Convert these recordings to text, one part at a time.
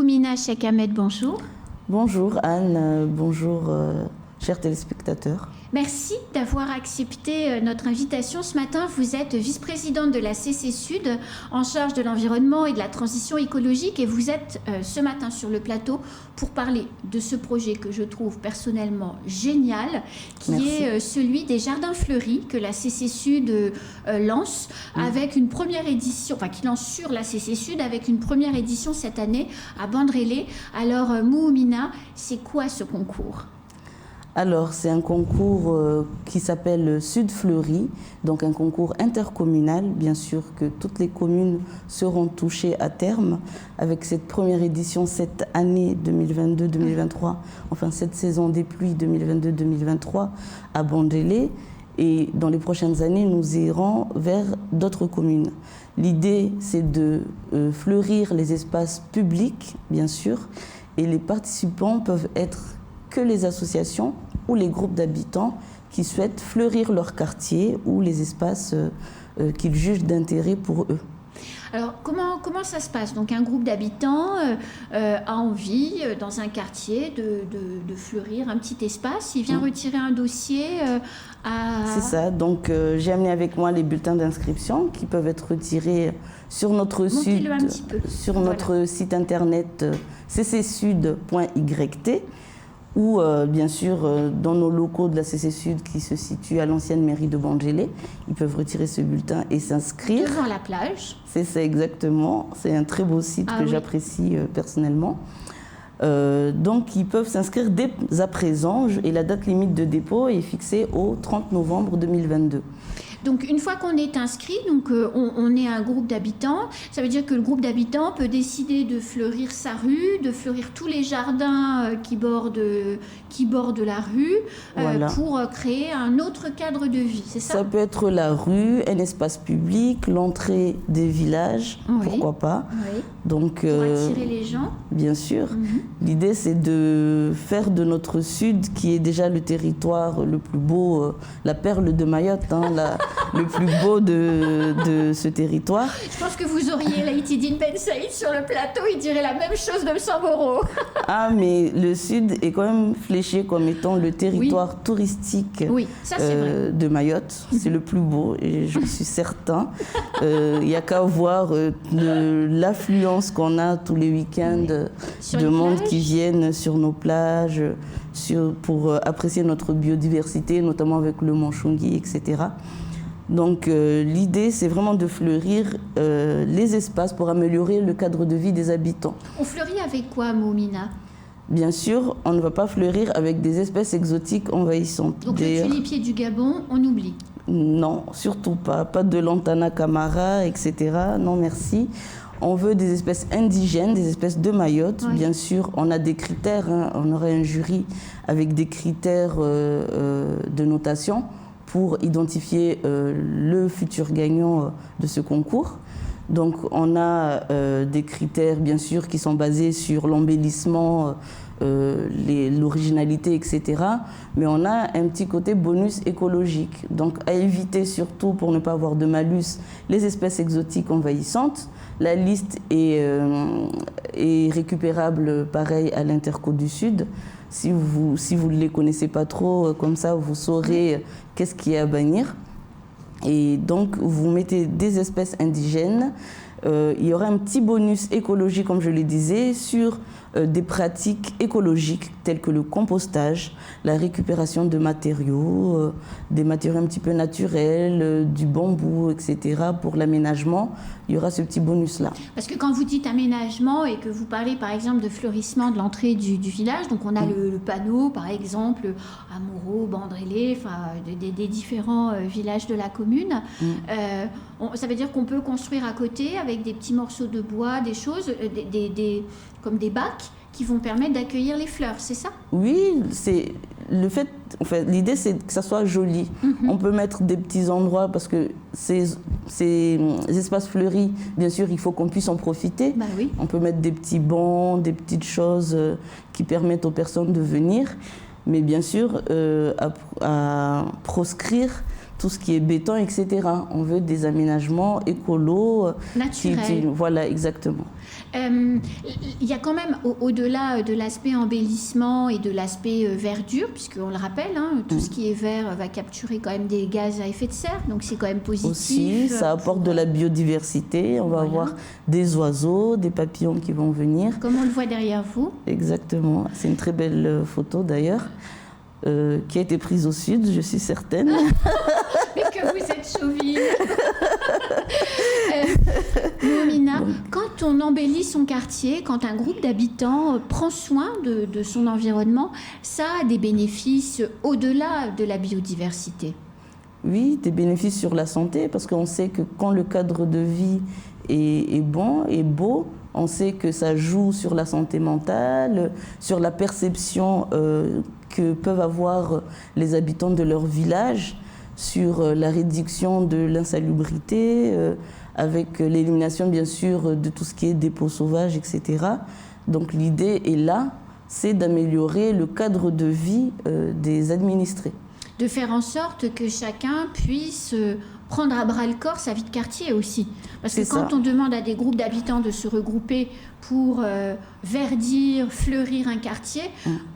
Moumina Cheikh Ahmed, bonjour. Bonjour Anne, bonjour chers téléspectateurs. Merci d'avoir accepté notre invitation ce matin. Vous êtes vice-présidente de la CC Sud en charge de l'environnement et de la transition écologique et vous êtes ce matin sur le plateau pour parler de ce projet que je trouve personnellement génial, qui est celui des jardins fleuris que la CC Sud lance avec une première édition, enfin qui lance sur la CC Sud avec une première édition cette année à Bandrélé. Alors Moumina, c'est quoi ce concours ? Alors, c'est un concours qui s'appelle Sud Fleuri, donc un concours intercommunal. Bien sûr que toutes les communes seront touchées à terme avec cette première édition cette année 2022-2023, enfin cette saison des pluies 2022-2023 à Bandrélé. Et dans les prochaines années, nous irons vers d'autres communes. L'idée, c'est de fleurir les espaces publics, bien sûr, et les participants peuvent être que les associations ou les groupes d'habitants qui souhaitent fleurir leur quartier ou les espaces qu'ils jugent d'intérêt pour eux. Alors, comment ça se passe ? Donc, un groupe d'habitants a envie, dans un quartier, de fleurir un petit espace. Il vient retirer un dossier à... C'est ça. Donc, j'ai amené avec moi les bulletins d'inscription qui peuvent être retirés sur notre site internet ccsud.yt ou bien sûr dans nos locaux de la CC Sud qui se situent à l'ancienne mairie de Bandrélé. Ils peuvent retirer ce bulletin et s'inscrire. Devant la plage. C'est ça exactement. C'est un très beau site que j'apprécie personnellement. Donc ils peuvent s'inscrire dès à présent et la date limite de dépôt est fixée au 30 novembre 2022. Donc, une fois qu'on est inscrit, donc, on est un groupe d'habitants. Ça veut dire que le groupe d'habitants peut décider de fleurir sa rue, de fleurir tous les jardins qui bordent la rue pour créer un autre cadre de vie, c'est ça ? Ça peut être la rue, un espace public, l'entrée des villages, pourquoi pas. Oui. Donc, pour attirer les gens. Bien sûr. L'idée, c'est de faire de notre sud, qui est déjà le territoire le plus beau, la perle de Mayotte, le plus beau de ce territoire. Je pense que vous auriez Laïtidine Ben Saïd sur le plateau, il dirait la même chose de Samboro. Ah, mais le sud est quand même fléché comme étant le territoire touristique de Mayotte. C'est le plus beau et je suis certain. Il n'y a qu'à voir l'affluence qu'on a tous les week-ends de monde qui viennent sur nos plages pour apprécier notre biodiversité, notamment avec le Manchungi, etc. Donc l'idée, c'est vraiment de fleurir les espaces pour améliorer le cadre de vie des habitants. On fleurit avec quoi, Moumina ? Bien sûr, on ne va pas fleurir avec des espèces exotiques envahissantes. Donc le tulipier du Gabon, on oublie ? Non, surtout pas. Pas de lantana camara, etc. Non, merci. On veut des espèces indigènes, des espèces de Mayotte. Oui. Bien sûr, on a des critères. On aurait un jury avec des critères de notation pour identifier le futur gagnant de ce concours. Donc on a des critères bien sûr qui sont basés sur l'embellissement, l'originalité, etc. Mais on a un petit côté bonus écologique. Donc à éviter surtout pour ne pas avoir de malus les espèces exotiques envahissantes. La liste est récupérable pareil à l'Interco du Sud. Si vous ne les connaissez pas trop, comme ça vous saurez qu'est-ce qui est à bannir. Et donc vous mettez des espèces indigènes. Il y aura un petit bonus écologique, comme je le disais, sur des pratiques écologiques telles que le compostage, la récupération de matériaux, des matériaux un petit peu naturels, du bambou, etc. Pour l'aménagement, il y aura ce petit bonus-là. Parce que quand vous dites aménagement et que vous parlez par exemple de fleurissement de l'entrée du village, donc on a le panneau par exemple à Moreau, Bandrélé, enfin des différents villages de la commune. Ça veut dire qu'on peut construire à côté avec des petits morceaux de bois, des choses, comme des bacs qui vont permettre d'accueillir les fleurs, c'est ça ? Oui, c'est le fait. En fait, l'idée c'est que ça soit joli. On peut mettre des petits endroits parce que ces espaces fleuris, bien sûr, il faut qu'on puisse en profiter. Bah oui. On peut mettre des petits bancs, des petites choses qui permettent aux personnes de venir, mais bien sûr à proscrire tout ce qui est béton, etc. On veut des aménagements écolos. Naturels. Voilà, exactement. Il y a quand même, au-delà de l'aspect embellissement et de l'aspect verdure, puisqu'on le rappelle, tout ce qui est vert va capturer quand même des gaz à effet de serre, donc c'est quand même positif. Aussi, ça apporte de la biodiversité. On va avoir des oiseaux, des papillons qui vont venir. Comme on le voit derrière vous. Exactement. C'est une très belle photo d'ailleurs. Qui a été prise au sud, je suis certaine. Mais que vous êtes chauvine. Moumina, quand on embellit son quartier, quand un groupe d'habitants prend soin de son environnement, ça a des bénéfices au-delà de la biodiversité. Oui, des bénéfices sur la santé, parce qu'on sait que quand le cadre de vie est bon, est beau, on sait que ça joue sur la santé mentale, sur la perception que peuvent avoir les habitants de leur village, sur la réduction de l'insalubrité, avec l'élimination bien sûr de tout ce qui est dépôts sauvages, etc. Donc l'idée est là, c'est d'améliorer le cadre de vie des administrés. De faire en sorte que chacun puisse prendre à bras le corps sa vie de quartier aussi. Parce que quand on demande à des groupes d'habitants de se regrouper pour verdir, fleurir un quartier,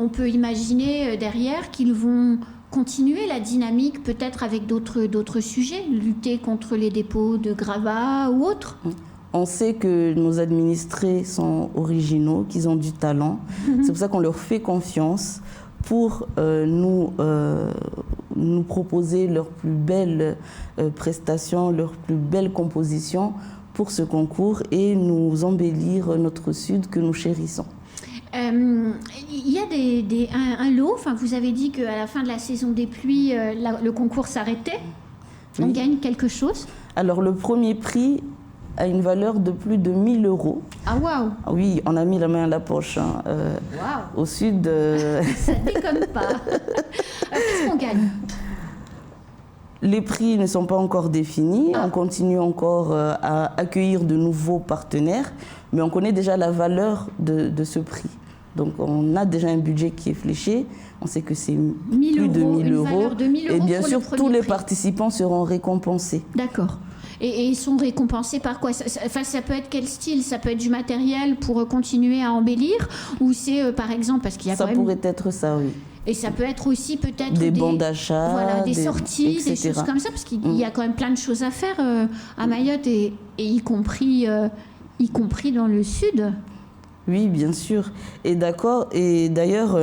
on peut imaginer derrière qu'ils vont continuer la dynamique peut-être avec d'autres sujets, lutter contre les dépôts de gravats ou autres. On sait que nos administrés sont originaux, qu'ils ont du talent. C'est pour ça qu'on leur fait confiance pour nous proposer leurs plus belles prestations, leurs plus belles compositions pour ce concours et nous embellir notre Sud que nous chérissons. Il y a un lot, vous avez dit qu'à la fin de la saison des pluies, le concours s'arrêtait. On gagne quelque chose? Alors le premier prix a une valeur de plus de 1 000 €. Ah waouh! Oui, on a mis la main à la poche. Au sud... Ça ne déconne pas. Qu'est-ce qu'on gagne? Les prix ne sont pas encore définis. On continue encore à accueillir de nouveaux partenaires, mais on connaît déjà la valeur de ce prix. Donc on a déjà un budget qui est fléché. On sait que c'est plus de 1 000 €. Et bien sûr, tous les participants seront récompensés. D'accord. Et ils sont récompensés par quoi? Ça peut être quel style? Ça peut être du matériel pour continuer à embellir? Ou c'est par exemple, parce qu'il y a ça quand même... pourrait être ça, oui. Et ça peut être aussi peut-être des bons d'achat, voilà, des sorties, etc. Des choses comme ça, parce qu'il y a quand même plein de choses à faire à Mayotte, et y compris dans le sud. Oui, bien sûr. Et d'accord. Et d'ailleurs,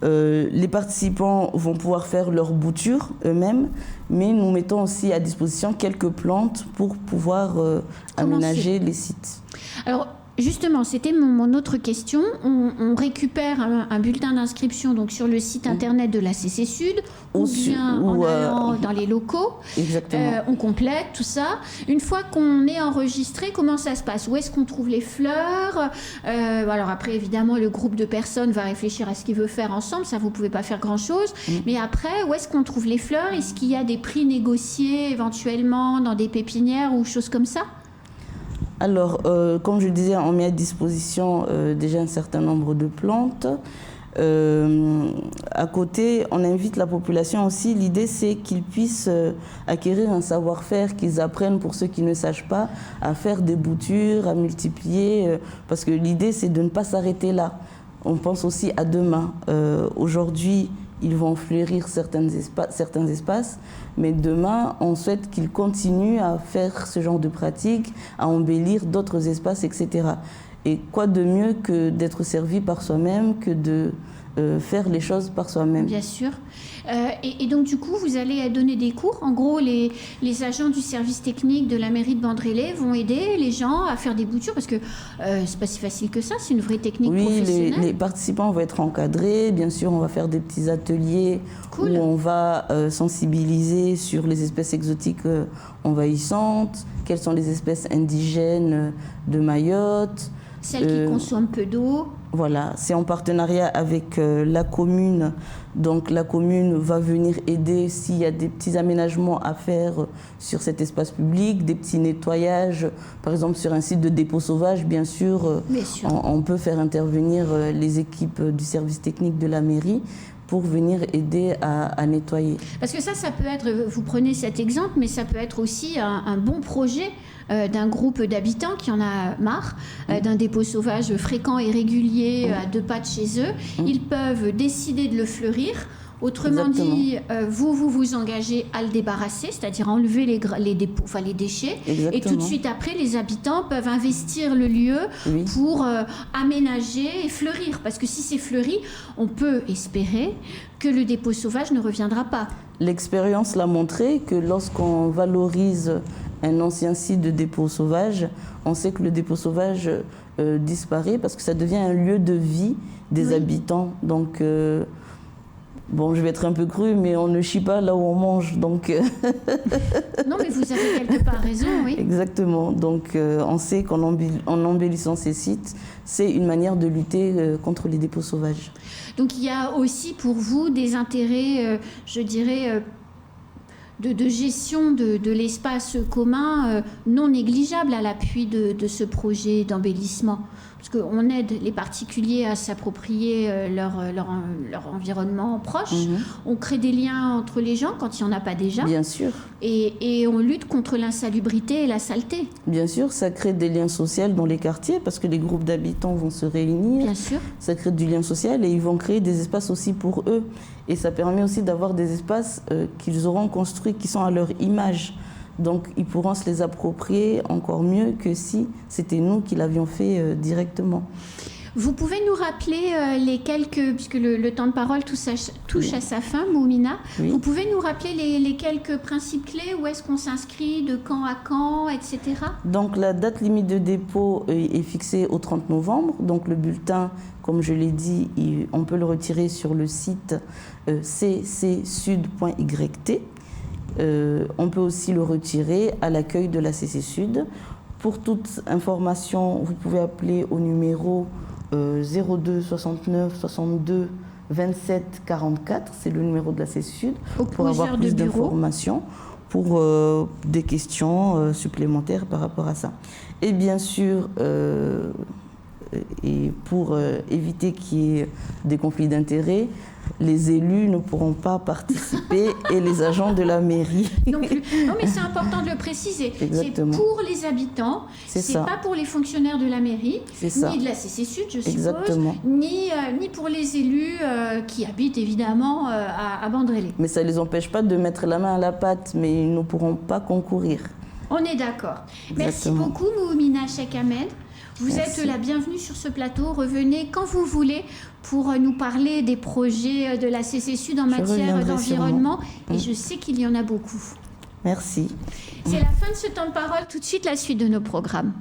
les participants vont pouvoir faire leur bouture eux-mêmes, mais nous mettons aussi à disposition quelques plantes pour pouvoir aménager les sites. Alors, justement, c'était mon autre question. On récupère un bulletin d'inscription donc sur le site internet de la CC Sud, ou bien en allant dans les locaux. Exactement. On complète tout ça. Une fois qu'on est enregistré, comment ça se passe? Où est-ce qu'on trouve les fleurs? Alors après, évidemment, le groupe de personnes va réfléchir à ce qu'il veut faire ensemble. Ça, vous ne pouvez pas faire grand-chose. Mais après, où est-ce qu'on trouve les fleurs? Est-ce qu'il y a des prix négociés éventuellement dans des pépinières ou choses comme ça? Alors, comme je le disais, on met à disposition déjà un certain nombre de plantes. À côté, on invite la population aussi. L'idée, c'est qu'ils puissent acquérir un savoir-faire, qu'ils apprennent, pour ceux qui ne sachent pas, à faire des boutures, à multiplier. Parce que l'idée, c'est de ne pas s'arrêter là. On pense aussi à demain. Aujourd'hui, ils vont fleurir certains espaces, mais demain, on souhaite qu'ils continuent à faire ce genre de pratiques, à embellir d'autres espaces, etc. Et quoi de mieux que d'être servi par soi-même, que de faire les choses par soi-même. Bien sûr. Et donc, du coup, vous allez donner des cours. En gros, les agents du service technique de la mairie de Bandrélé vont aider les gens à faire des boutures, parce que c'est pas si facile que ça, c'est une vraie technique professionnelle. Oui, les participants vont être encadrés. Bien sûr, on va faire des petits ateliers où on va sensibiliser sur les espèces exotiques envahissantes, quelles sont les espèces indigènes de Mayotte. Celles qui consomment peu d'eau. Voilà, c'est en partenariat avec la commune. Donc la commune va venir aider s'il y a des petits aménagements à faire sur cet espace public, des petits nettoyages. Par exemple, sur un site de dépôt sauvage, bien sûr. On peut faire intervenir les équipes du service technique de la mairie pour venir aider à nettoyer. Parce que ça peut être, vous prenez cet exemple, mais ça peut être aussi un bon projet d'un groupe d'habitants qui en a marre d'un dépôt sauvage fréquent et régulier à 2 pas de chez eux. Ils peuvent décider de le fleurir. Autrement Exactement. dit, vous engagez à le débarrasser, c'est-à-dire enlever les dépôts, enfin les déchets. Exactement. Et tout de suite après, les habitants peuvent investir le lieu Oui. pour aménager et fleurir. Parce que si c'est fleuri, on peut espérer que le dépôt sauvage ne reviendra pas. L'expérience l'a montré que lorsqu'on valorise un ancien site de dépôt sauvage, on sait que le dépôt sauvage disparaît parce que ça devient un lieu de vie des habitants. Donc, bon, je vais être un peu crue, mais on ne chie pas là où on mange. Donc, Non, mais vous avez quelque part raison, oui. exactement. Donc, on sait qu'en embellissant ces sites, c'est une manière de lutter contre les dépôts sauvages. Donc il y a aussi pour vous des intérêts, je dirais, de gestion de l'espace commun non négligeables à l'appui de ce projet d'embellissement. Parce qu'on aide les particuliers à s'approprier leur environnement proche. On crée des liens entre les gens quand il n'y en a pas déjà. Bien sûr. Et on lutte contre l'insalubrité et la saleté. Bien sûr, ça crée des liens sociaux dans les quartiers parce que les groupes d'habitants vont se réunir. Bien sûr. Ça crée du lien social et ils vont créer des espaces aussi pour eux. Et ça permet aussi d'avoir des espaces qu'ils auront construits qui sont à leur image. Donc, ils pourront se les approprier encore mieux que si c'était nous qui l'avions fait directement. Vous pouvez nous rappeler les quelques, puisque le temps de parole touche à sa fin, Moumina, Oui. vous pouvez nous rappeler les quelques principes clés, où est-ce qu'on s'inscrit, de quand à quand, etc. Donc, la date limite de dépôt est fixée au 30 novembre. Donc, le bulletin, comme je l'ai dit, on peut le retirer sur le site ccsud.yt. On peut aussi le retirer à l'accueil de la CC Sud. Pour toute information, vous pouvez appeler au numéro 02 69 62 27 44. C'est le numéro de la CC Sud pour avoir plus d'informations, pour des questions supplémentaires par rapport à ça. Et bien sûr, et pour éviter qu'il y ait des conflits d'intérêts, les élus ne pourront pas participer et les agents de la mairie. Non, mais c'est important de le préciser. Exactement. C'est pour les habitants, c'est pas pour les fonctionnaires de la mairie, ni de la CC Sud, je suppose, Exactement. ni pour les élus qui habitent évidemment à Bandrélé. Mais ça ne les empêche pas de mettre la main à la pâte, mais ils ne pourront pas concourir. On est d'accord. Merci Exactement. beaucoup, Moumina Cheikh Ahmed. Vous Merci. êtes la bienvenue sur ce plateau. Revenez quand vous voulez pour nous parler des projets de la CC Sud en matière d'environnement. Et je sais qu'il y en a beaucoup. Merci. C'est la fin de ce temps de parole. Tout de suite, la suite de nos programmes.